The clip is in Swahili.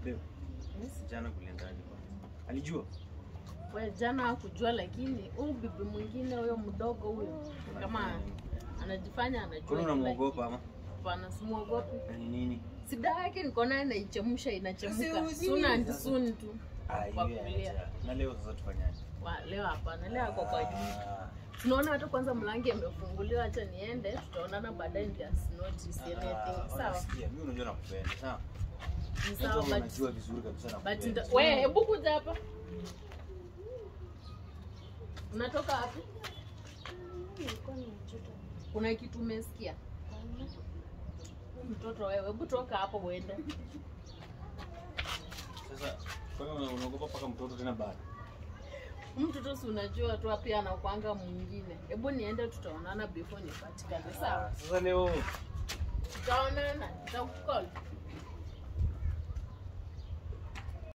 Leo. Jana kuliendaje bwana? Alijua? Wewe jana hakujua, lakini huyu bibi mwingine huyo mdogo huyo kama anajifanya anajua. Kuna unamuogopa ama? Hapana, simuogopi. Ni nini? Sida yake niko naye inachemsha inachemka. Suna antisuni tu. Kwa kulia. Na leo sasa tufanyaje? Leo hapana, leo ako kwa juu. Tunaona hata kwanza mlango umefunguliwa, acha niende, tutaonana baadaye ndio notice anything. Sawa? Mimi unajua nakupenda, sawa? Ni sawa, unajua vizuri kabisa nakupenda. But wewe hebu kuja hapa. Unatoka wapi? Nilikuwa na mtoto. Kuna kitu umesikia? Mtoto wewe, hebu toka hapo uende. Sasa kwa nini unaogopa paka mtoto tena bado? Mtoto si unajua tu pia anakuanga mwingine. Hebu niende, tutaonana before nipatikane. Sawa? Sasa leo tutaonana, nitakukol.